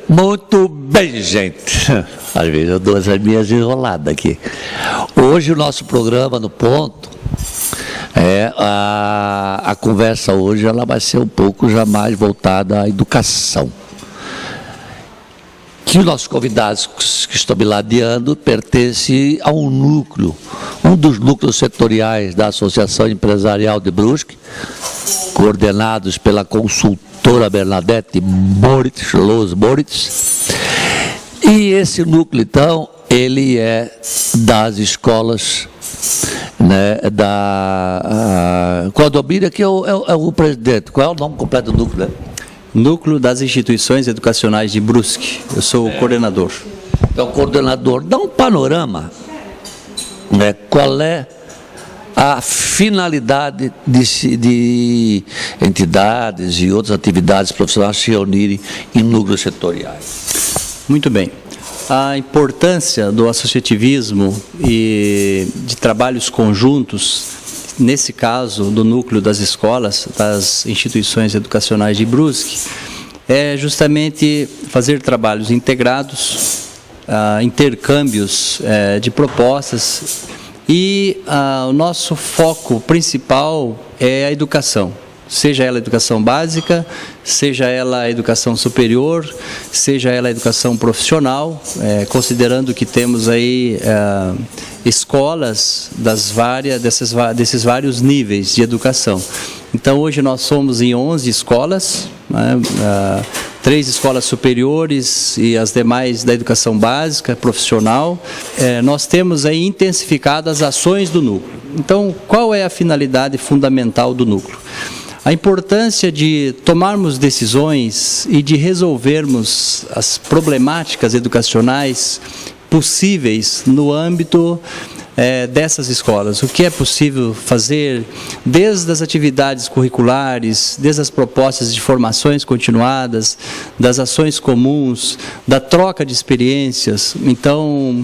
Muito bem, gente. Às vezes eu dou essas minhas enroladas aqui. Hoje o nosso programa no Ponto, a conversa hoje ela vai ser um pouco já mais voltada à educação. Que os nossos convidados que estão me ladeando pertencem a um núcleo, um dos núcleos setoriais da Associação Empresarial de Brusque, coordenados pela consultora Bernadette Loos Moritz. E esse núcleo, então, ele é das escolas, né, qual domina que é o presidente? Qual é o nome completo do núcleo, né? Núcleo das Instituições Educacionais de Brusque. Eu sou o coordenador. Então, coordenador, dá um panorama, né, qual é a finalidade de entidades e outras atividades profissionais se reunirem em núcleos setoriais. Muito bem. A importância do associativismo e de trabalhos conjuntos, nesse caso do núcleo das escolas, das instituições educacionais de Brusque, é justamente fazer trabalhos integrados, intercâmbios de propostas. E o nosso foco principal é a educação, seja ela a educação básica, seja ela a educação superior, seja ela a educação profissional, considerando que temos aí escolas desses vários níveis de educação. Então hoje nós somos em 11 escolas, né, 3 escolas superiores e as demais da educação básica, profissional. Nós temos aí intensificado as ações do núcleo. Então, qual é a finalidade fundamental do núcleo? A importância de tomarmos decisões e de resolvermos as problemáticas educacionais possíveis no âmbito dessas escolas. O que é possível fazer desde as atividades curriculares, desde as propostas de formações continuadas, das ações comuns, da troca de experiências. Então,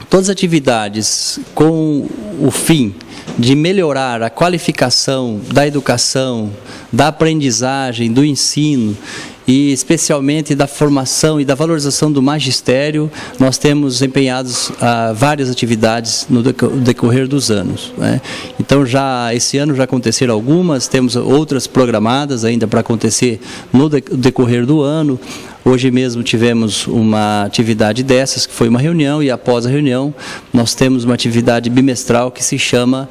todas as atividades com o fim de melhorar a qualificação da educação, da aprendizagem, do ensino e especialmente da formação e da valorização do magistério, nós temos empenhados várias atividades no decorrer dos anos, né? Então, esse ano já aconteceram algumas, temos outras programadas ainda para acontecer no decorrer do ano. Hoje mesmo tivemos uma atividade dessas, que foi uma reunião, e após a reunião nós temos uma atividade bimestral que se chama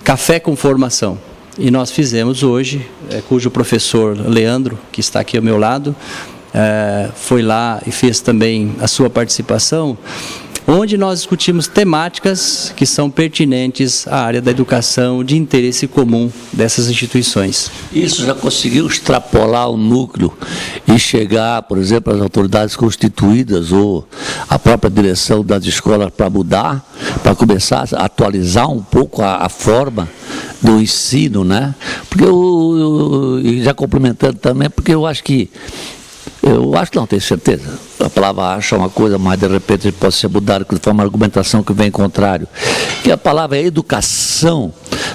Café com Formação. E nós fizemos hoje, cujo professor Leandro, que está aqui ao meu lado, foi lá e fez também a sua participação, onde nós discutimos temáticas que são pertinentes à área da educação de interesse comum dessas instituições. Isso já conseguiu extrapolar o núcleo e chegar, por exemplo, às autoridades constituídas ou a própria direção das escolas para mudar, para começar a atualizar um pouco a forma do ensino, né? Porque e já complementando também, porque eu acho não, tenho certeza. A palavra acha uma coisa, mas de repente pode ser mudada, que foi uma argumentação que vem contrário. Que a palavra educação,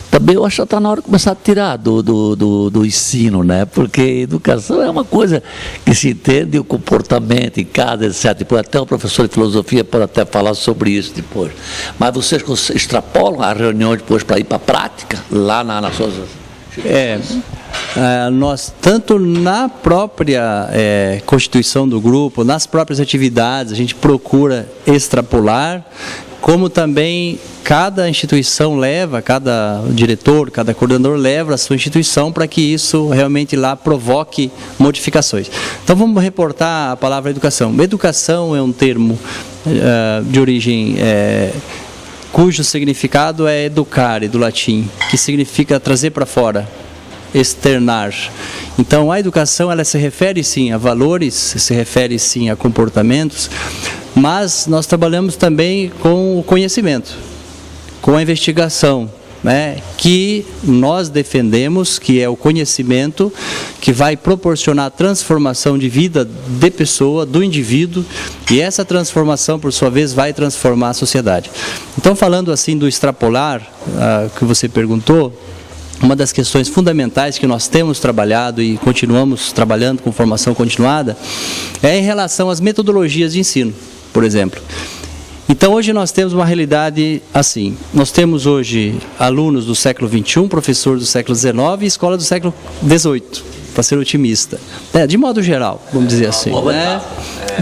também eu acho que está na hora de começar a tirar do ensino, né? Porque educação é uma coisa que se entende o comportamento em casa, etc. Depois até o professor de filosofia pode até falar sobre isso depois. Mas vocês extrapolam a reunião depois para ir para a prática, lá na sua... Nós, tanto na própria constituição do grupo, nas próprias atividades, a gente procura extrapolar, como também cada instituição leva, cada diretor, cada coordenador leva a sua instituição para que isso realmente lá provoque modificações. Então vamos reportar a palavra educação. Educação é um termo de origem... cujo significado é educare, do latim, que significa trazer para fora, externar. Então, a educação, ela se refere sim a valores, se refere sim a comportamentos, mas nós trabalhamos também com o conhecimento, com a investigação, né, que nós defendemos, que é o conhecimento que vai proporcionar transformação de vida de pessoa, do indivíduo, e essa transformação, por sua vez, vai transformar a sociedade. Então, falando assim do extrapolar, que você perguntou, uma das questões fundamentais que nós temos trabalhado e continuamos trabalhando com formação continuada é em relação às metodologias de ensino, por exemplo. Então, hoje nós temos uma realidade assim. Nós temos hoje alunos do século XXI, professores do século XIX e escola do século XVIII, para ser otimista. De modo geral, vamos dizer assim. Né?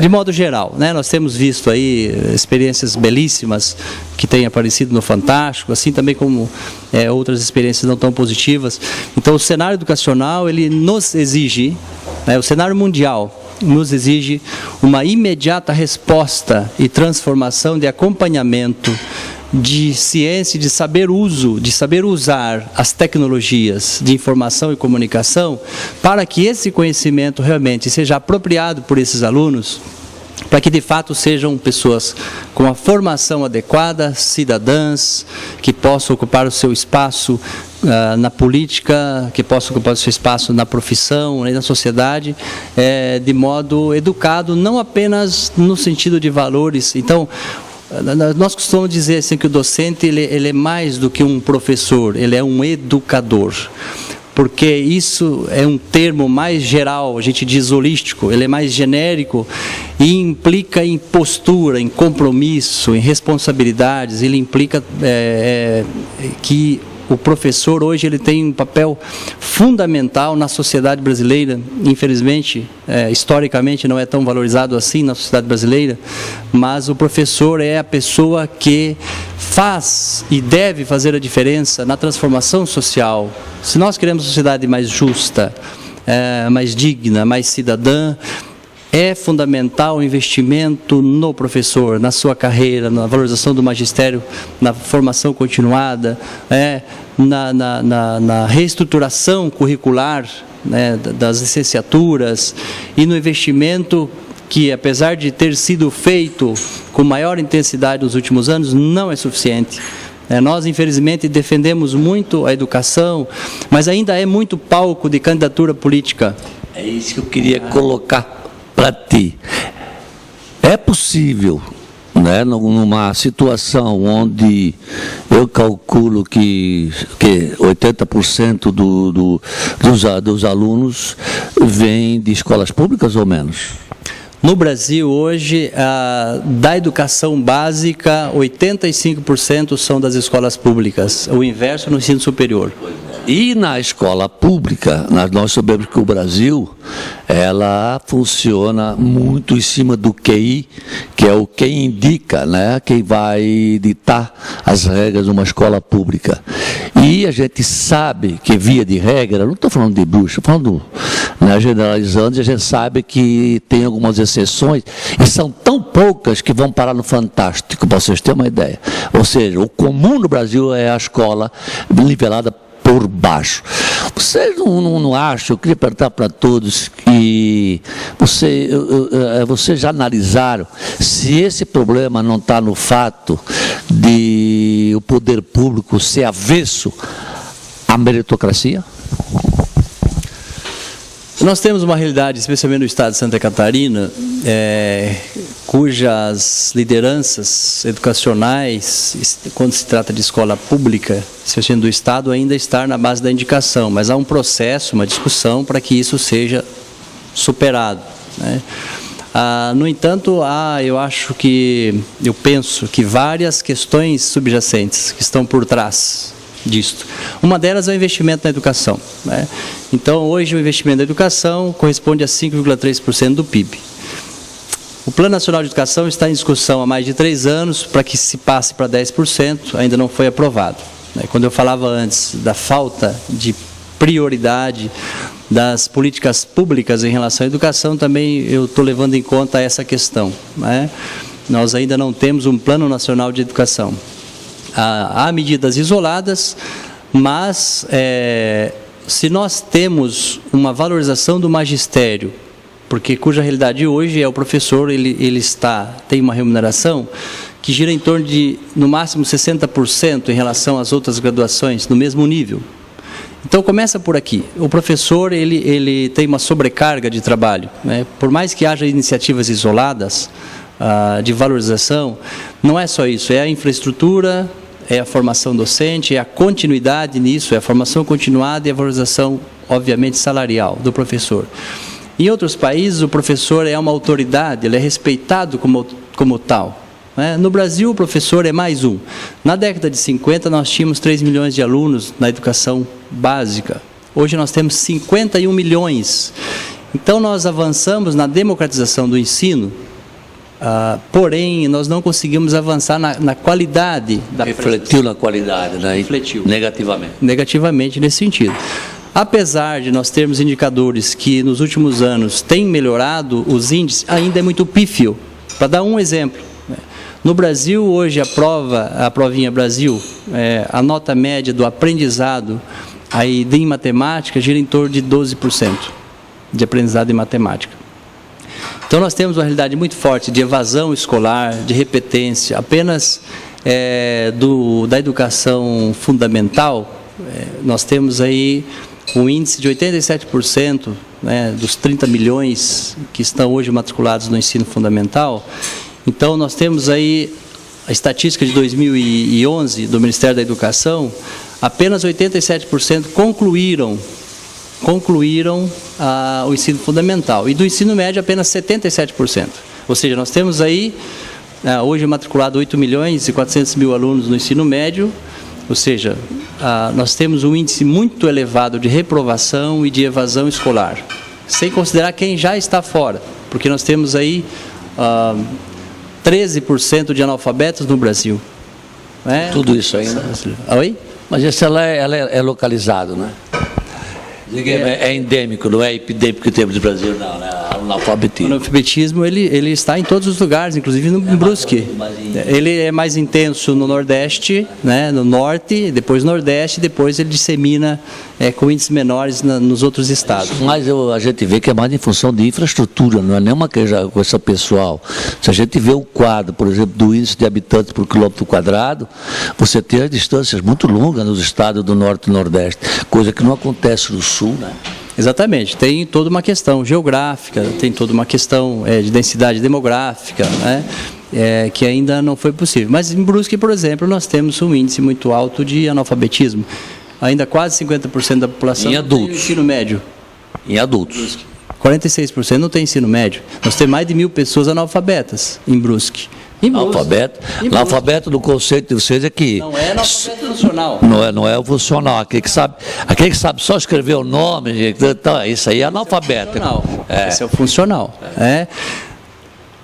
De modo geral, né? Nós temos visto aí experiências belíssimas que têm aparecido no Fantástico, assim também como outras experiências não tão positivas. Então, o cenário educacional, ele nos exige, o cenário mundial, nos exige uma imediata resposta e transformação de acompanhamento, de ciência, de saber usar as tecnologias de informação e comunicação para que esse conhecimento realmente seja apropriado por esses alunos, para que de fato sejam pessoas com a formação adequada, cidadãs, que possam ocupar o seu espaço na política, que possam ocupar o seu espaço na profissão e na sociedade, de modo educado, não apenas no sentido de valores. Então, nós costumamos dizer assim, que o docente ele é mais do que um professor, ele é um educador. Porque isso é um termo mais geral, a gente diz holístico, ele é mais genérico e implica em postura, em compromisso, em responsabilidades, ele implica que o professor hoje ele tem um papel fundamental na sociedade brasileira. Infelizmente, historicamente não é tão valorizado assim na sociedade brasileira, mas o professor é a pessoa que faz e deve fazer a diferença na transformação social. Se nós queremos uma sociedade mais justa, mais digna, mais cidadã, é fundamental o investimento no professor, na sua carreira, na valorização do magistério, na formação continuada, na reestruturação curricular, né, das licenciaturas e no investimento que, apesar de ter sido feito com maior intensidade nos últimos anos, não é suficiente. Nós, infelizmente, defendemos muito a educação, mas ainda é muito palco de candidatura política. É isso que eu queria colocar para ti. É possível, né, numa situação onde eu calculo que 80% dos alunos vêm de escolas públicas ou menos? No Brasil, hoje, da educação básica, 85% são das escolas públicas, o inverso no ensino superior. E na escola pública, nós sabemos que o Brasil, ela funciona muito em cima do QI, que é o quem indica, né, quem vai ditar as regras de uma escola pública. E a gente sabe que, via de regra, não estou falando de bruxa, estou falando, né, generalizando, a gente sabe que tem algumas exceções, e são tão poucas que vão parar no Fantástico, para vocês terem uma ideia. Ou seja, o comum no Brasil é a escola nivelada por baixo. Vocês não acham, eu queria perguntar para todos, que vocês já analisaram se esse problema não está no fato de o poder público ser avesso à meritocracia? Nós temos uma realidade, especialmente no estado de Santa Catarina, cujas lideranças educacionais, quando se trata de escola pública, especialmente do estado, ainda está na base da indicação, mas há um processo, uma discussão para que isso seja superado, né? No entanto, eu penso que várias questões subjacentes que estão por trás disto. Uma delas é o investimento na educação, né? Então, hoje o investimento na educação corresponde a 5,3% do PIB. O Plano Nacional de Educação está em discussão há mais de 3 anos para que se passe para 10%, ainda não foi aprovado, né? Quando eu falava antes da falta de prioridade das políticas públicas em relação à educação, também eu estou levando em conta essa questão, né? Nós ainda não temos um Plano Nacional de Educação. Há medidas isoladas, mas se nós temos uma valorização do magistério, porque cuja realidade hoje é o professor, ele tem uma remuneração que gira em torno de, no máximo, 60% em relação às outras graduações, no mesmo nível. Então, começa por aqui. O professor, ele tem uma sobrecarga de trabalho, né? Por mais que haja iniciativas isoladas de valorização, não é só isso, é a infraestrutura, é a formação docente, é a continuidade nisso, é a formação continuada e a valorização, obviamente, salarial do professor. Em outros países, o professor é uma autoridade, ele é respeitado como tal. No Brasil, o professor é mais um. Na década de 50, nós tínhamos 3 milhões de alunos na educação básica. Hoje nós temos 51 milhões. Então, nós avançamos na democratização do ensino, porém, nós não conseguimos avançar na qualidade da Refletiu na qualidade, né? Refletiu. Negativamente. Negativamente nesse sentido. Apesar de nós termos indicadores que nos últimos anos têm melhorado, os índices ainda é muito pífio. Para dar um exemplo, no Brasil, hoje, a provinha Brasil, a nota média do aprendizado aí em matemática gira em torno de 12% de aprendizado em matemática. Então, nós temos uma realidade muito forte de evasão escolar, de repetência. Apenas da educação fundamental, nós temos aí um índice de 87%, dos 30 milhões que estão hoje matriculados no ensino fundamental. Então, nós temos aí a estatística de 2011 do Ministério da Educação, apenas 87% concluíram o ensino fundamental. E do ensino médio, apenas 77%. Ou seja, nós temos aí, hoje matriculado 8 milhões e 400 mil alunos no ensino médio, ou seja, nós temos um índice muito elevado de reprovação e de evasão escolar, sem considerar quem já está fora, porque nós temos aí 13% de analfabetos no Brasil. Tudo isso ainda. Oi? Mas esse ela é localizado, né? É endêmico, não é epidêmico que temos no Brasil, não, né? O analfabetismo. O analfabetismo, ele está em todos os lugares, inclusive no Brusque. Ele é mais intenso no Nordeste, no Norte, depois no Nordeste, depois ele dissemina com índices menores nos outros estados. Mas a gente vê que é mais em função de infraestrutura, não é nenhuma coisa pessoal. Se a gente vê o quadro, por exemplo, do índice de habitantes por quilômetro quadrado, você tem as distâncias muito longas nos estados do Norte e Nordeste, coisa que não acontece no Sul, né? Exatamente, tem toda uma questão geográfica, tem toda uma questão de densidade demográfica, que ainda não foi possível. Mas em Brusque, por exemplo, nós temos um índice muito alto de analfabetismo. Ainda quase 50% da população em adultos. Não tem ensino médio. Em adultos. 46% não tem ensino médio. Nós temos mais de 1.000 pessoas analfabetas em Brusque. Analfabeto do conceito de vocês é que... Não é analfabeto funcional. Não é o funcional. Aquele que sabe só escrever o nome, então, isso aí é analfabeto. Esse é o funcional.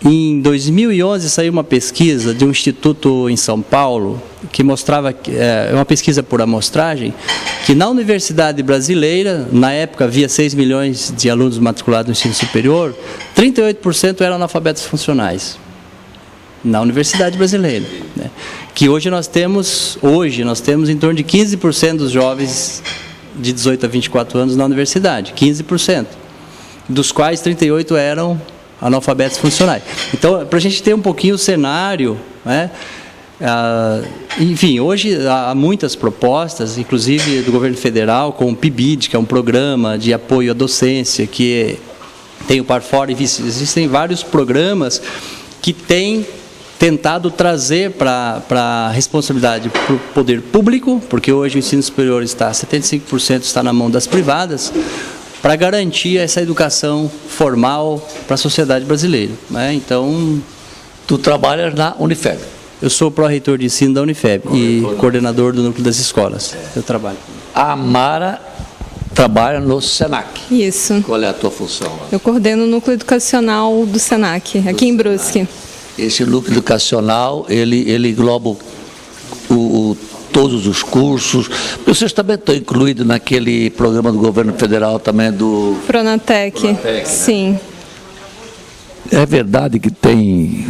Em 2011 saiu uma pesquisa de um instituto em São Paulo que mostrava, uma pesquisa por amostragem, que na universidade brasileira, na época havia 6 milhões de alunos matriculados no ensino superior, 38% eram analfabetos funcionais. Na universidade brasileira, que hoje nós temos em torno de 15% dos jovens de 18 a 24 anos na universidade, 15%, dos quais 38% eram analfabetos funcionais. Então, para a gente ter um pouquinho o cenário, enfim, hoje há muitas propostas, inclusive do governo federal, com o PIBID, que é um programa de apoio à docência, que tem o Par Fora, existem vários programas que têm tentado trazer para a responsabilidade para o poder público, porque hoje o ensino superior 75% está na mão das privadas, para garantir essa educação formal para a sociedade brasileira. Então, tu trabalhas na Unifeb? Eu sou pró-reitor de ensino da Unifeb e coordenador do núcleo das escolas. Eu trabalho. A Mara trabalha no SENAC. Isso. Qual é a tua função? Eu coordeno o núcleo educacional do SENAC, aqui em Brusque. Esse núcleo educacional, ele engloba todos os cursos. Vocês também estão incluídos naquele programa do governo federal também do... Pronatec, sim. É verdade que tem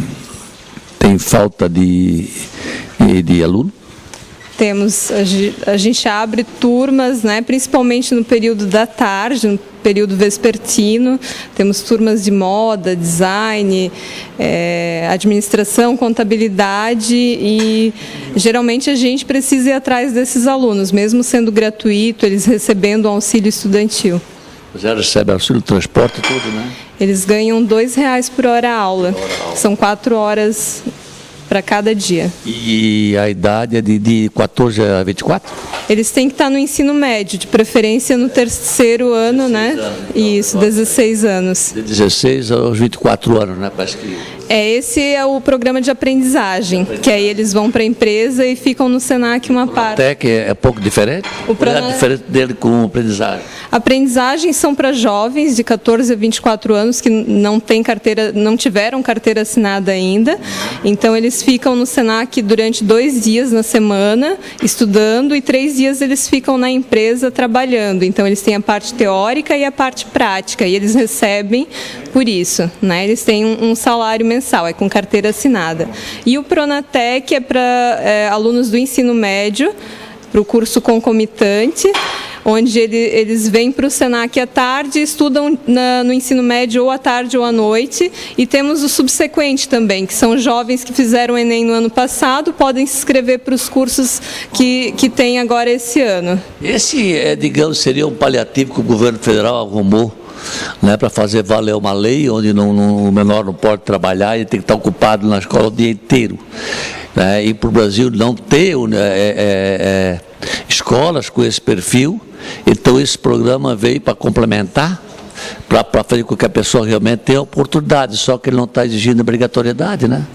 falta de aluno? Temos, a gente abre turmas, principalmente no período da tarde, no período vespertino. Temos turmas de moda, design, administração, contabilidade e geralmente a gente precisa ir atrás desses alunos, mesmo sendo gratuito, eles recebendo um auxílio estudantil. Já recebe auxílio transporte e tudo, né? Eles ganham R$ 2,00 por hora aula. São 4 horas para cada dia. E a idade é de 14 a 24? Eles têm que estar no ensino médio, de preferência no terceiro ano, né? Isso, 16 anos. De 16 aos 24 anos, né? Parece que... Esse é o programa de aprendizagem, que aí eles vão para a empresa e ficam no Senac uma parte. Até que é pouco diferente? O É diferente dele com aprendizagem? Aprendizagens são para jovens de 14 a 24 anos que não tiveram carteira assinada ainda. Então eles ficam no Senac durante 2 dias na semana estudando e 3 dias eles ficam na empresa trabalhando. Então eles têm a parte teórica e a parte prática e eles recebem por isso, né? Eles têm um salário mensal, é com carteira assinada. E o Pronatec é para alunos do ensino médio, para o curso concomitante, onde eles vêm para o Senac à tarde, estudam no ensino médio ou à tarde ou à noite, e temos o subsequente também, que são jovens que fizeram o Enem no ano passado, podem se inscrever para os cursos que tem agora esse ano. Esse, digamos, seria um paliativo que o governo federal arrumou, né, para fazer valer uma lei onde o menor não pode trabalhar e tem que estar ocupado na escola o dia inteiro. Né, e para o Brasil não ter escolas com esse perfil, então esse programa veio para complementar, para fazer com que a pessoa realmente tenha oportunidade, só que ele não está exigindo obrigatoriedade, né?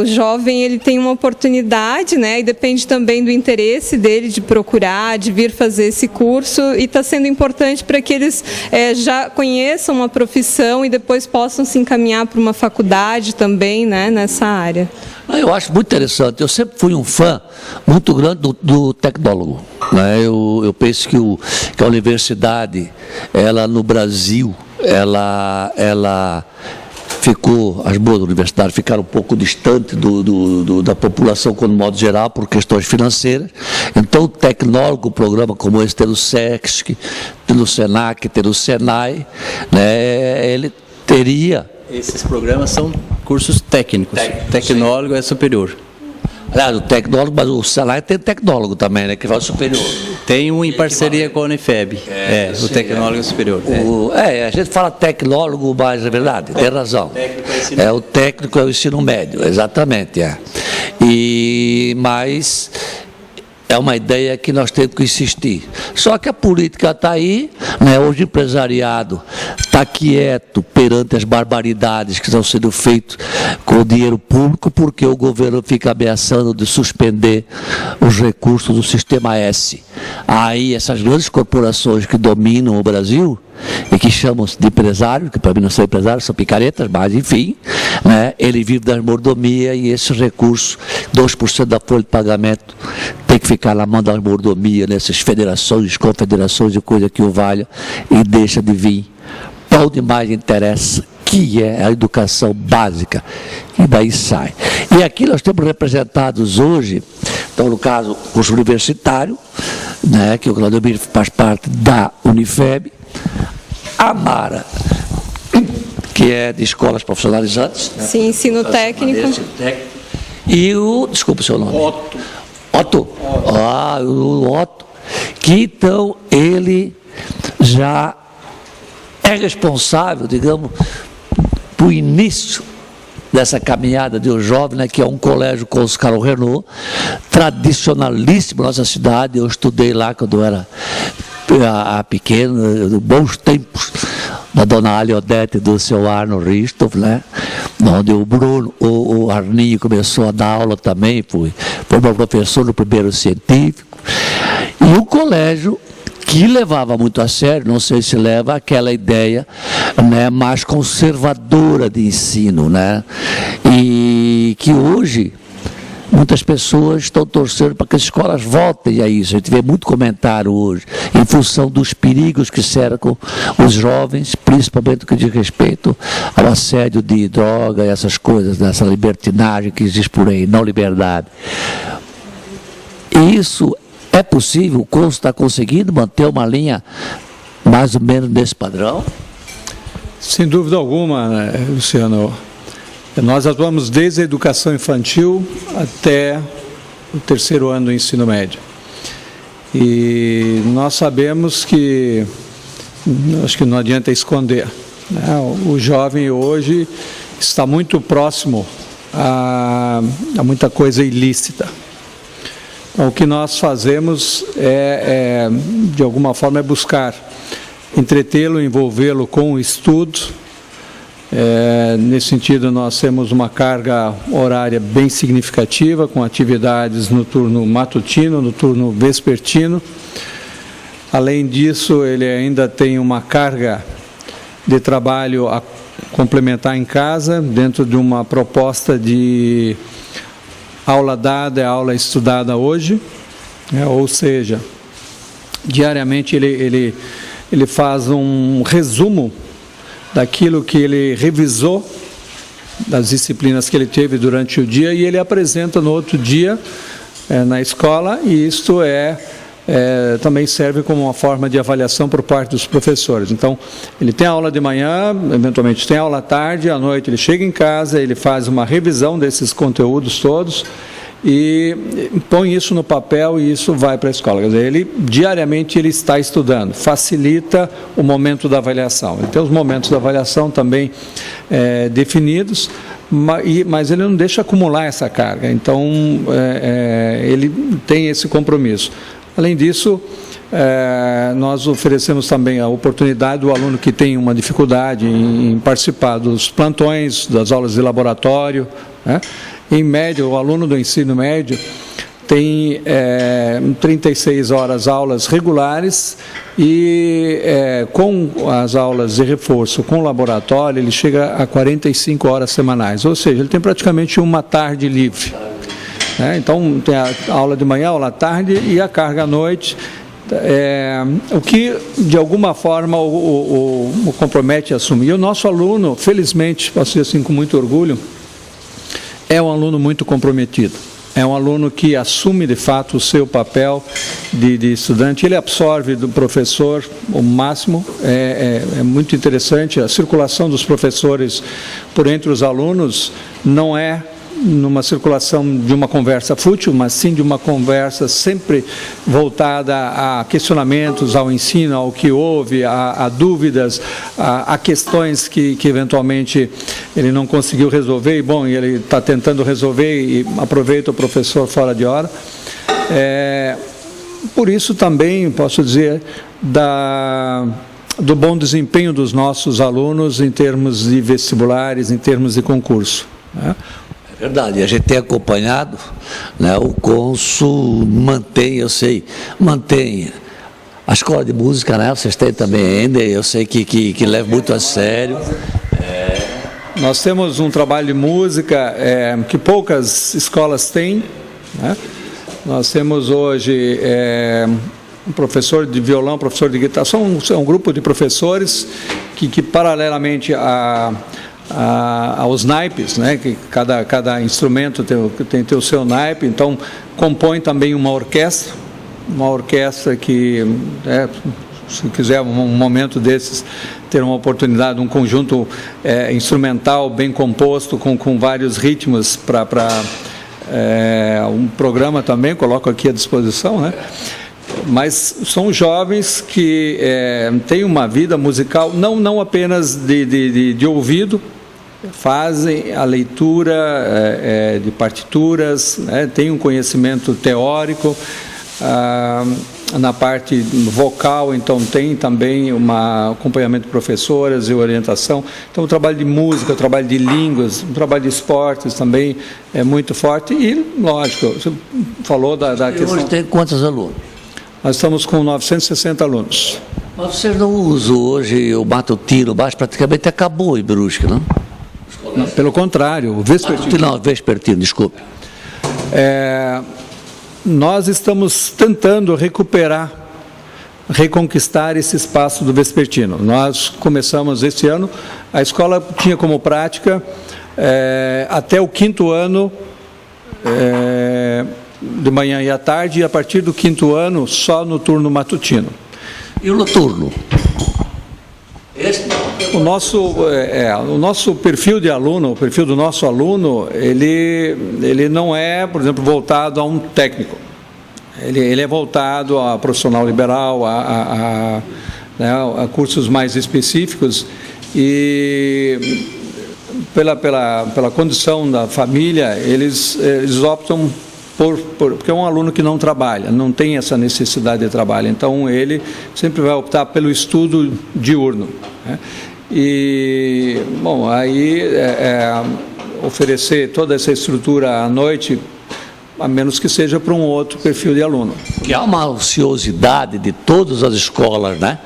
O jovem ele tem uma oportunidade, né? E depende também do interesse dele de procurar, de vir fazer esse curso, e está sendo importante para que eles já conheçam uma profissão e depois possam se encaminhar para uma faculdade também, né? Nessa área. Eu acho muito interessante. Eu sempre fui um fã muito grande do tecnólogo. Né? Eu penso que a universidade, ela no Brasil, ela ficou, as boas universidades ficaram um pouco distantes da população, como modo geral, por questões financeiras. Então, o tecnólogo, programa como esse, ter o SESC, ter o Senac, ter o Senai, né, ele teria... Esses programas são cursos técnicos. Tecnólogo é superior. Aliás, o tecnólogo, mas o Senai tem tecnólogo também, né, que vai ao superior. Tem um em parceria com a Unifeb, o tecnólogo superior. A gente fala tecnólogo, mas é verdade, tem razão. O técnico é o ensino médio, exatamente. Mas é uma ideia que nós temos que insistir. Só que a política está aí, né? Hoje o empresariado está quieto perante as barbaridades que estão sendo feitas com o dinheiro público, porque o governo fica ameaçando de suspender os recursos do Sistema S. Aí essas grandes corporações que dominam o Brasil e que chamam-se de empresários, que para mim não são empresários, são picaretas, mas enfim, né, ele vive das mordomias e esses recursos, 2% da folha de pagamento, tem que ficar na mão das mordomias, nessas federações, confederações e coisa que o valha, e deixa de vir para onde mais interessa, que é a educação básica, e daí sai. E aqui nós temos representados hoje, então no caso, o curso universitário, né, que o Claudio faz parte da Unifeb, a Mara, que é de escolas profissionalizantes. Né? Sim, ensino técnico. E desculpa o seu nome. Otto. O Otto, que então ele já é responsável, digamos, para o início dessa caminhada de um jovem, né, que é um colégio com Oscar Renault, tradicionalíssimo na nossa cidade. Eu estudei lá quando eu era pequeno, bons tempos da dona Ali Odete e do seu Arno Ristoff, né? Onde o Bruno, o Arninho começou a dar aula também, foi meu professor no primeiro científico. E o colégio que levava muito a sério, não sei se leva aquela ideia, né, mais conservadora de ensino, né? E que hoje muitas pessoas estão torcendo para que as escolas voltem a isso. A gente vê muito comentário hoje, em função dos perigos que cercam os jovens, principalmente no que diz respeito ao assédio de droga e essas coisas, dessa libertinagem que existe por aí, não liberdade. E isso é possível? O curso está conseguindo manter uma linha mais ou menos desse padrão? Sem dúvida alguma, né, Luciano. Nós atuamos desde a educação infantil até o terceiro ano do ensino médio. E nós sabemos que, acho que não adianta esconder, né? O jovem hoje está muito próximo a muita coisa ilícita. Então, o que nós fazemos de alguma forma, é buscar entretê-lo, envolvê-lo com o estudo. Nesse sentido, nós temos uma carga horária bem significativa, com atividades no turno matutino, no turno vespertino. Além disso, ele ainda tem uma carga de trabalho a complementar em casa, dentro de uma proposta de aula dada, aula estudada hoje, ou seja, diariamente ele faz um resumo daquilo que ele revisou, das disciplinas que ele teve durante o dia, e ele apresenta no outro dia na escola, e isto também serve como uma forma de avaliação por parte dos professores. Então, ele tem aula de manhã, eventualmente tem aula à tarde, à noite ele chega em casa, ele faz uma revisão desses conteúdos todos e põe isso no papel e isso vai para a escola. Quer dizer, diariamente ele está estudando, facilita o momento da avaliação. Ele tem os momentos da avaliação também definidos, mas ele não deixa acumular essa carga, então ele tem esse compromisso. Além disso, nós oferecemos também a oportunidade do aluno que tem uma dificuldade em participar dos plantões, das aulas de laboratório, né? Em média, o aluno do ensino médio tem 36 horas aulas regulares e com as aulas de reforço com o laboratório, ele chega a 45 horas semanais, ou seja, ele tem praticamente uma tarde livre. Então, tem a aula de manhã, aula à tarde e a carga à noite, o que, de alguma forma, o compromete a assumir. E o nosso aluno, felizmente, posso dizer assim com muito orgulho, é um aluno muito comprometido. É um aluno que assume, de fato, o seu papel de estudante. Ele absorve do professor o máximo. É muito interessante. A circulação dos professores por entre os alunos não é numa circulação de uma conversa fútil, mas sim de uma conversa sempre voltada a questionamentos, ao ensino, ao que houve, a dúvidas, a questões que eventualmente ele não conseguiu resolver, e bom, ele está tentando resolver e aproveita o professor fora de hora. Por isso também, posso dizer, do bom desempenho dos nossos alunos em termos de vestibulares, em termos de concurso, né? Verdade, a gente tem acompanhado, né, o cônsul mantém a escola de música, né, vocês têm também ainda, eu sei que leva muito a sério. Nós temos um trabalho de música que poucas escolas têm, né? Nós temos hoje um professor de violão, professor de guitarra, é um grupo de professores que paralelamente aos naipes, né, que cada instrumento tem o seu naipe, então compõe também uma orquestra que, se quiser um momento desses, ter uma oportunidade, um conjunto instrumental bem composto, com vários ritmos para um programa também, coloco aqui à disposição, né? Mas são jovens que têm uma vida musical, não apenas de ouvido, fazem a leitura de partituras, né, têm um conhecimento teórico, na parte vocal, então tem também um acompanhamento de professoras e orientação. Então o trabalho de música, o trabalho de línguas, o trabalho de esportes também é muito forte e, lógico, você falou da questão... Hoje tem quantos alunos? Nós estamos com 960 alunos. Mas vocês não usam hoje o matutino, mas praticamente acabou em Brusque, não? Não, pelo contrário, o vespertino. Não, vespertino, desculpe. Nós estamos tentando reconquistar esse espaço do vespertino. Nós começamos este ano, a escola tinha como prática até o 5º ano, de manhã e à tarde, e a partir do 5º ano, só no turno matutino. E o noturno? O nosso perfil de aluno, o perfil do nosso aluno, ele não é, por exemplo, voltado a um técnico. Ele é voltado a profissional liberal, a cursos mais específicos, e pela condição da família, eles optam porque é um aluno que não trabalha, não tem essa necessidade de trabalho, então ele sempre vai optar pelo estudo diurno, né? E, bom, aí oferecer toda essa estrutura à noite, a menos que seja para um outro perfil de aluno. Que há uma ociosidade de todas as escolas, né?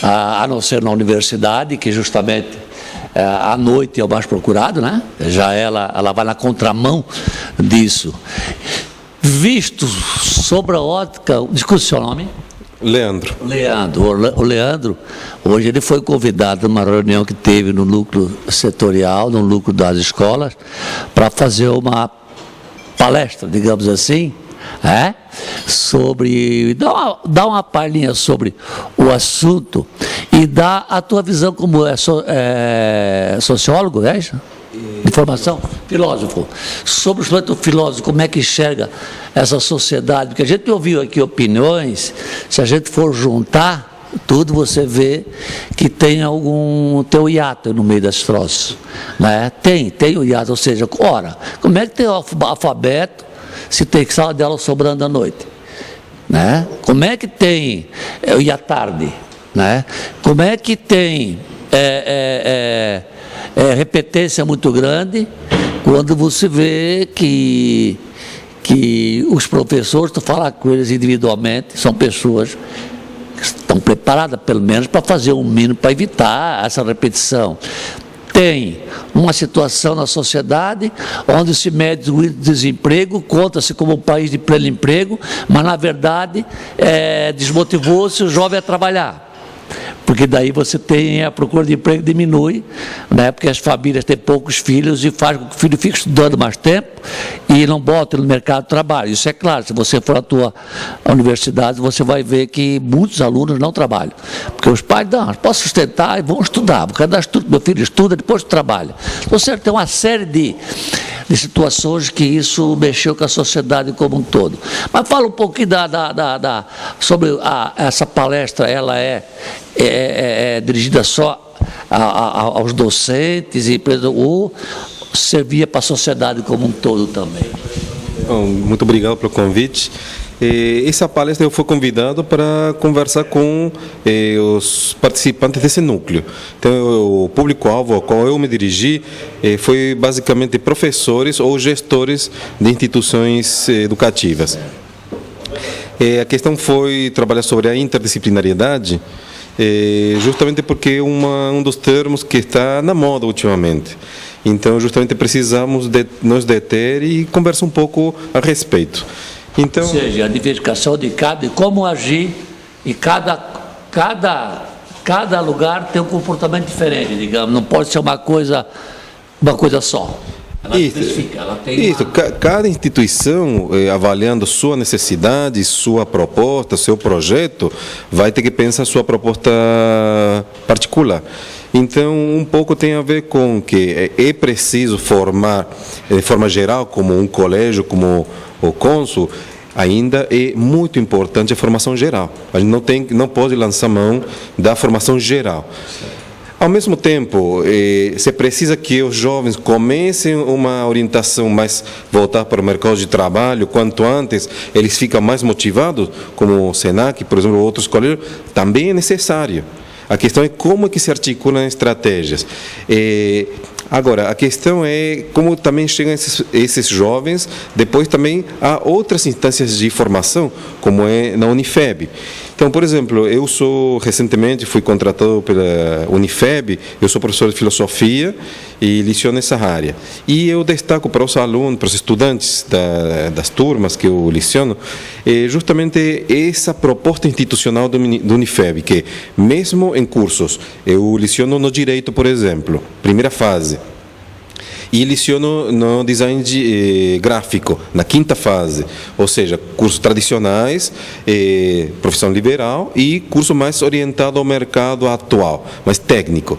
A não ser na universidade, que justamente à noite é o mais procurado, né? Já ela vai na contramão disso. Visto sobre a ótica, discute seu nome? Leandro. O Leandro, hoje ele foi convidado numa reunião que teve no núcleo setorial, no núcleo das escolas, para fazer uma palestra, digamos assim, sobre, dá uma palhinha sobre o assunto e dá a tua visão como sociólogo, é isso? De formação, filósofo, sobre o filósofo, como é que enxerga essa sociedade, porque a gente ouviu aqui opiniões, se a gente for juntar tudo, você vê que tem o hiato no meio das troças, né? Tem o hiato, ou seja, ora, como é que tem o alfabeto se tem sala de aula sobrando à noite, né? Como é que tem e à tarde, né? Como é que tem repetência muito grande quando você vê que os professores, tu falar com eles individualmente, são pessoas que estão preparadas pelo menos para fazer um mínimo para evitar essa repetição. Tem uma situação na sociedade onde se mede o desemprego, conta-se como um país de pleno emprego, mas na verdade desmotivou-se o jovem a trabalhar. Porque daí você tem a procura de emprego diminui, né? Porque as famílias têm poucos filhos e faz com que o filho fique estudando mais tempo e não bota no mercado de trabalho. Isso é claro, se você for à tua universidade, você vai ver que muitos alunos não trabalham. Porque os pais, não, posso sustentar e vão estudar. Vou dar estudo, meu filho estuda, depois trabalha. Então, certo, tem uma série de situações que isso mexeu com a sociedade como um todo. Mas fala um pouquinho sobre essa palestra, ela é dirigida só aos docentes ou servia para a sociedade como um todo também? Bom, muito obrigado pelo convite. Essa palestra eu fui convidado para conversar com os participantes desse núcleo. Então, o público-alvo ao qual eu me dirigi foi basicamente professores ou gestores de instituições educativas. A questão foi trabalhar sobre a interdisciplinariedade, justamente porque um dos termos que está na moda ultimamente. Então, justamente precisamos nos deter e conversar um pouco a respeito. Então, ou seja, a diversificação de como agir, e cada lugar tem um comportamento diferente, digamos, não pode ser uma coisa só. Ela diversifica, ela tem cada instituição, avaliando sua necessidade, sua proposta, seu projeto, vai ter que pensar sua proposta particular. Então, um pouco tem a ver com que é preciso formar, de forma geral, como um colégio, como o cônsul, ainda é muito importante a formação geral. A gente não pode lançar mão da formação geral. Ao mesmo tempo, se precisa que os jovens comecem uma orientação mais voltada para o mercado de trabalho, quanto antes eles ficam mais motivados, como o SENAC, por exemplo, ou outros colégios, também é necessário. A questão é como é que se articulam estratégias. Agora, a questão é como também chegam esses jovens, depois também há outras instâncias de formação, como é na Unifeb. Então, por exemplo, recentemente fui contratado pela Unifeb, eu sou professor de filosofia e leciono nessa área. E eu destaco para os alunos, para os estudantes das turmas que eu leciono, justamente essa proposta institucional do Unifeb, que mesmo em cursos, eu leciono no direito, por exemplo, primeira fase, e leciono no design gráfico, na quinta fase, ou seja, cursos tradicionais, profissão liberal e curso mais orientado ao mercado atual, mais técnico.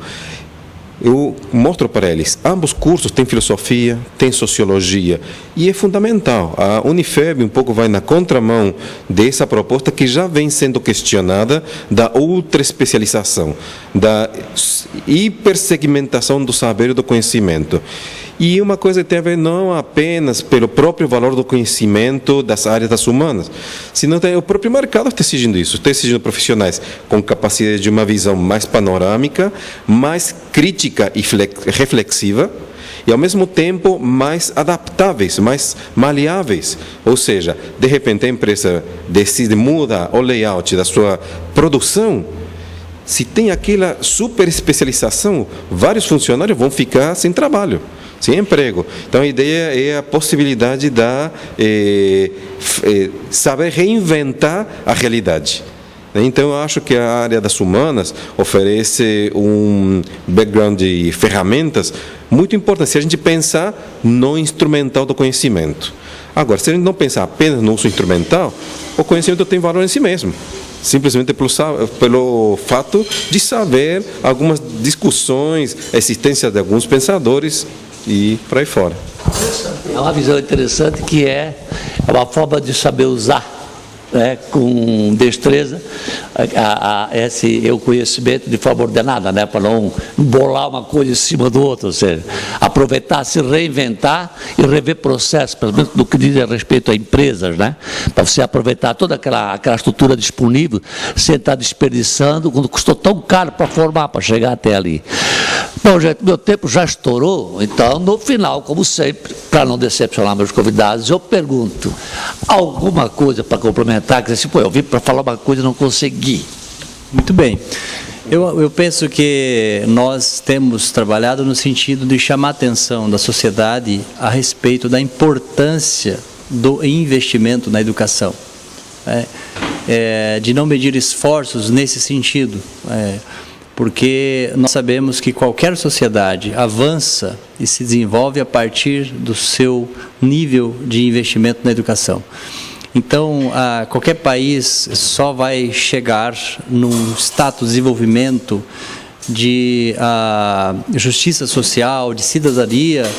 eu mostro para eles, ambos cursos têm filosofia, têm sociologia, e é fundamental. A Unifeb um pouco vai na contramão dessa proposta que já vem sendo questionada da outra especialização, da hipersegmentação do saber e do conhecimento. E uma coisa que tem a ver não apenas pelo próprio valor do conhecimento das áreas das humanas, senão o próprio mercado está exigindo isso, está exigindo profissionais com capacidade de uma visão mais panorâmica, mais crítica e reflexiva, e ao mesmo tempo mais adaptáveis, mais maleáveis. Ou seja, de repente a empresa decide mudar o layout da sua produção. Se tem aquela super especialização, vários funcionários vão ficar sem trabalho, sem emprego. Então a ideia é a possibilidade de saber reinventar a realidade. Então eu acho que a área das humanas oferece um background de ferramentas muito importante se a gente pensar no instrumental do conhecimento. Agora, se a gente não pensar apenas no uso instrumental, o conhecimento tem valor em si mesmo. Simplesmente pelo fato de saber algumas discussões, a existência de alguns pensadores e por aí fora. É uma visão interessante que é uma forma de saber usar, né, com destreza esse conhecimento de forma ordenada, né, para não bolar uma coisa em cima do outro, ou seja, aproveitar, se reinventar e rever processos, pelo menos no que diz respeito a empresas, né, para você aproveitar toda aquela estrutura disponível sem estar desperdiçando quando custou tão caro para formar, para chegar até ali. Bom, gente, meu tempo já estourou, então no final, como sempre, para não decepcionar meus convidados, eu pergunto alguma coisa para complementar, que assim, eu vim para falar uma coisa e não consegui. Muito bem. Eu penso que nós temos trabalhado no sentido de chamar a atenção da sociedade a respeito da importância do investimento na educação, de não medir esforços nesse sentido, porque nós sabemos que qualquer sociedade avança e se desenvolve a partir do seu nível de investimento na educação. Então, qualquer país só vai chegar num status de desenvolvimento de justiça social, de cidadania,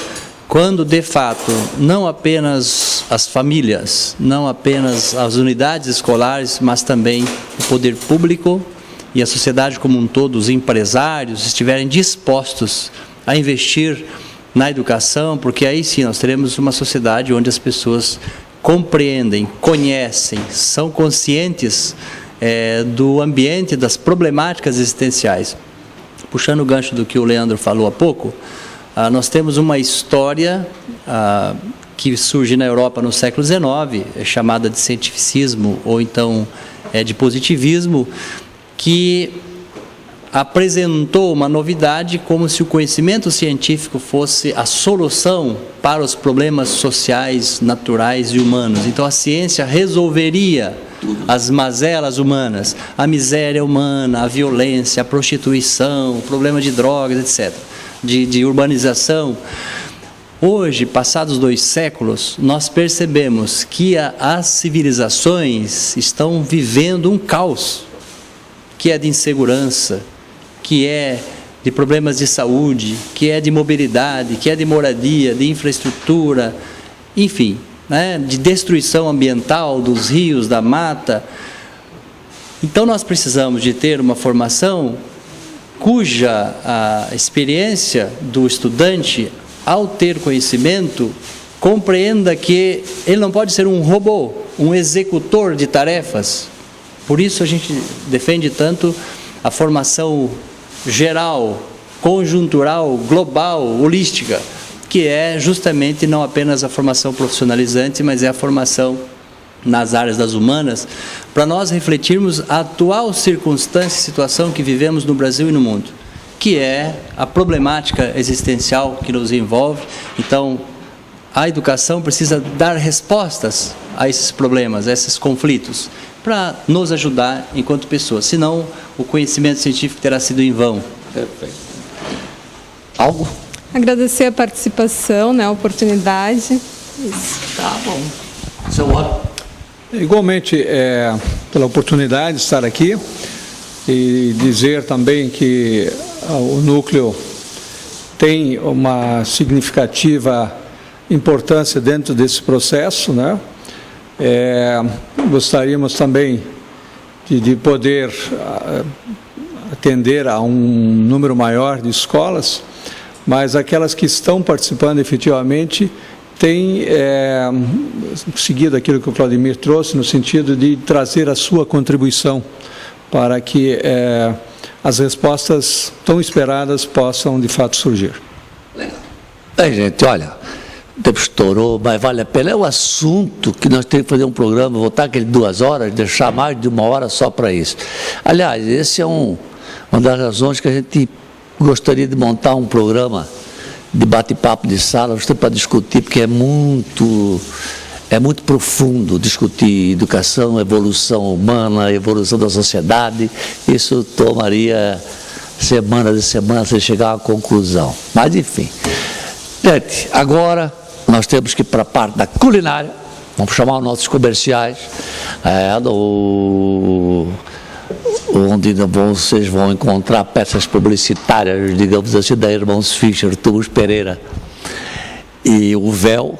quando, de fato, não apenas as famílias, não apenas as unidades escolares, mas também o poder público e a sociedade como um todo, os empresários, estiverem dispostos a investir na educação, porque aí sim nós teremos uma sociedade onde as pessoas compreendem, conhecem, são conscientes do ambiente, das problemáticas existenciais. Puxando o gancho do que o Leandro falou há pouco, nós temos uma história que surge na Europa no século XIX, chamada de cientificismo, ou então de positivismo, que apresentou uma novidade como se o conhecimento científico fosse a solução para os problemas sociais, naturais e humanos. Então a ciência resolveria as mazelas humanas, a miséria humana, a violência, a prostituição, o problema de drogas, etc., de urbanização. Hoje, passados 2 séculos, nós percebemos que as civilizações estão vivendo um caos, que é de insegurança, que é de problemas de saúde, que é de mobilidade, que é de moradia, de infraestrutura, enfim, né, de destruição ambiental dos rios, da mata. Então nós precisamos de ter uma formação cuja a experiência do estudante, ao ter conhecimento, compreenda que ele não pode ser um robô, um executor de tarefas. Por isso a gente defende tanto a formação geral, conjuntural, global, holística, que é justamente não apenas a formação profissionalizante, mas é a formação nas áreas das humanas, para nós refletirmos a atual circunstância e situação que vivemos no Brasil e no mundo, que é a problemática existencial que nos envolve. Então, a educação precisa dar respostas a esses problemas, a esses conflitos, para nos ajudar enquanto pessoas. Senão, o conhecimento científico terá sido em vão. Perfeito. Algo? Agradecer a participação, né, a oportunidade. Isso. Tá bom. Seu voto? Igualmente, pela oportunidade de estar aqui e dizer também que o núcleo tem uma significativa importância dentro desse processo, né? Gostaríamos também de poder atender a um número maior de escolas, mas aquelas que estão participando efetivamente têm seguido aquilo que o Claudemir trouxe, no sentido de trazer a sua contribuição para que as respostas tão esperadas possam de fato surgir. Gente, olha, o tempo estourou, mas vale a pena. É o assunto que nós temos que fazer um programa, voltar aquele 2 horas, deixar mais de 1 hora só para isso. Aliás, esse é uma das razões que a gente gostaria de montar um programa de bate-papo de sala, para discutir, porque é muito profundo discutir educação, evolução humana, evolução da sociedade. Isso tomaria semanas e semanas sem chegar a uma conclusão. Mas, enfim. Gente, agora nós temos que ir para a parte da culinária. Vamos chamar os nossos comerciais, onde vocês vão encontrar peças publicitárias, digamos assim, da Irmãos Fischer, Tubos Pereira e o Véu,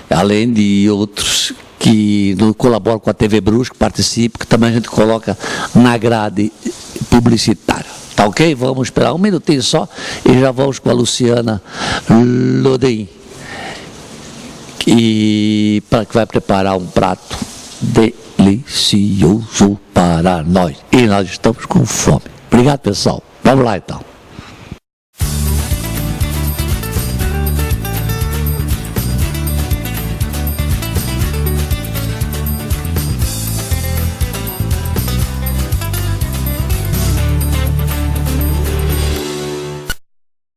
além de outros que colaboram com a TV Brusque, participam, que também a gente coloca na grade publicitária. Tá ok? Vamos esperar 1 minutinho só e já vamos com a Luciana Lodein, que vai preparar um prato delicioso para nós. E nós estamos com fome. Obrigado, pessoal. Vamos lá, então.